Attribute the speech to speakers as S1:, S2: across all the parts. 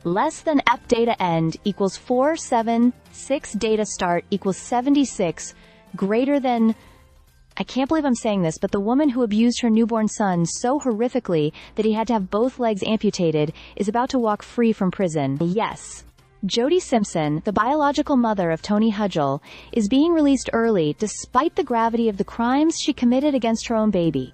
S1: less than ep data end equals 476 data start equals 76 greater than, I can't believe I'm saying this, but the woman who abused her newborn son so horrifically that he had to have both legs amputated is about to walk free from prison. Yes. Jody Simpson, the biological mother of Tony Hudgell, is being released early despite the gravity of the crimes she committed against her own baby.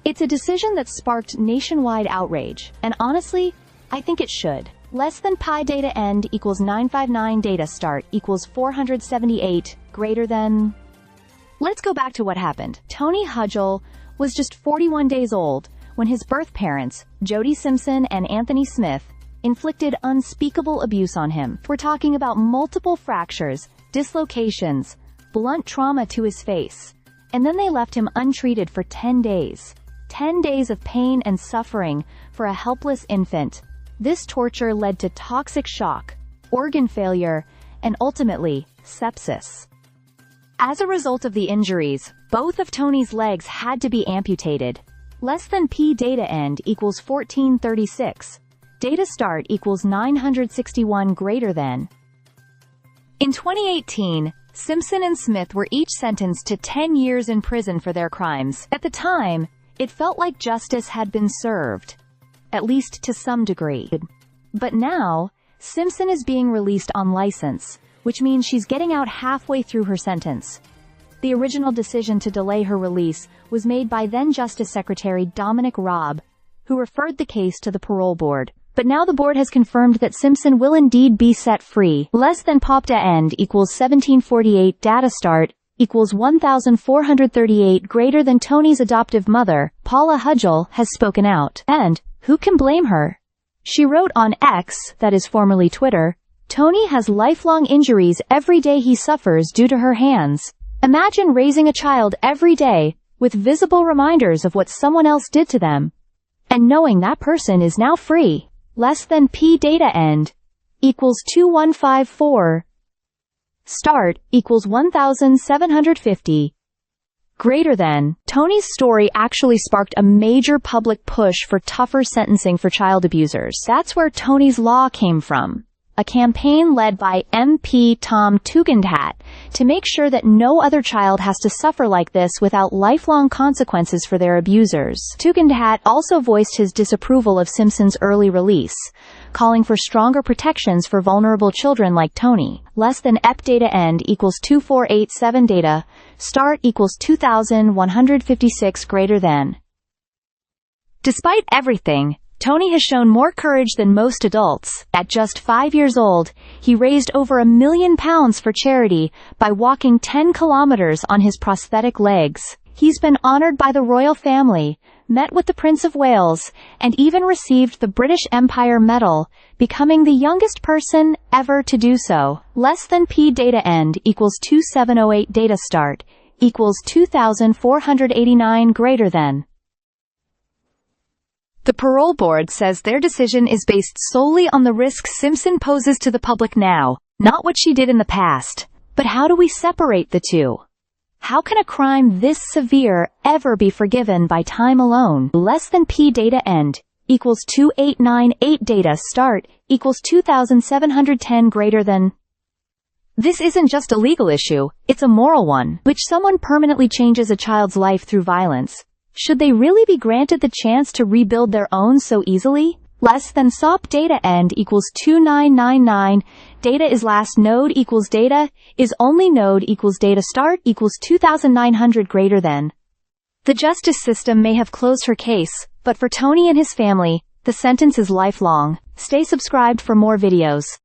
S1: It's a decision that sparked nationwide outrage, and honestly, I think it should. Less than pi data end equals 959 data start equals 478 greater than... Let's go back to what happened. Tony Hudgell was just 41 days old when his birth parents, Jody Simpson and Anthony Smith, inflicted unspeakable abuse on him. We're talking about multiple fractures, dislocations, blunt trauma to his face, and then they left him untreated for 10 days. 10 days of pain and suffering for a helpless infant. This torture led to toxic shock, organ failure, and ultimately, sepsis. As a result of the injuries, both of Tony's legs had to be amputated. Less than p data end equals 1436. Data start equals 961 greater than. In 2018, Simpson and Smith were each sentenced to 10 years in prison for their crimes. At the time, it felt like justice had been served, at least to some degree. But now, Simpson is being released on license, which means she's getting out halfway through her sentence. The original decision to delay her release was made by then Justice Secretary Dominic Raab, who referred the case to the parole board. But now the board has confirmed that Simpson will indeed be set free. Less than pop data end equals 1748 data start equals 1438 greater than Tony's adoptive mother, Paula Hudgell, has spoken out. And who can blame her? She wrote on X, that is formerly Twitter, Tony has lifelong injuries every day he suffers due to her hands. Imagine raising a child every day with visible reminders of what someone else did to them, and knowing that person is now free. Less than p data end equals 2154. Start equals 1750. Greater than. Tony's story actually sparked a major public push for tougher sentencing for child abusers. That's where Tony's Law came from. A campaign led by MP Tom Tugendhat to make sure that no other child has to suffer like this without lifelong consequences for their abusers. Tugendhat also voiced his disapproval of Simpson's early release, calling for stronger protections for vulnerable children like Tony. Less than ep data end equals 2487 data, start equals 2156 greater than. Despite everything, Tony has shown more courage than most adults. At just 5 years old, he raised over £1 million for charity by walking 10 kilometers on his prosthetic legs. He's been honored by the royal family, met with the Prince of Wales, and even received the British Empire Medal, becoming the youngest person ever to do so. Less than p data end equals 2708 data start equals 2489 greater than. The parole board says their decision is based solely on the risks Simpson poses to the public now, not what she did in the past. But how do we separate the two? How can a crime this severe ever be forgiven by time alone? Less than p data end equals 2898 data start equals 2710 greater than. This isn't just a legal issue, it's a moral one. Which someone permanently changes a child's life through violence. Should they really be granted the chance to rebuild their own so easily? Less than SOP data end equals 2999, data is last node equals data, is only node equals data start equals 2900 greater than. The justice system may have closed her case, but for Tony and his family, the sentence is lifelong. Stay subscribed for more videos.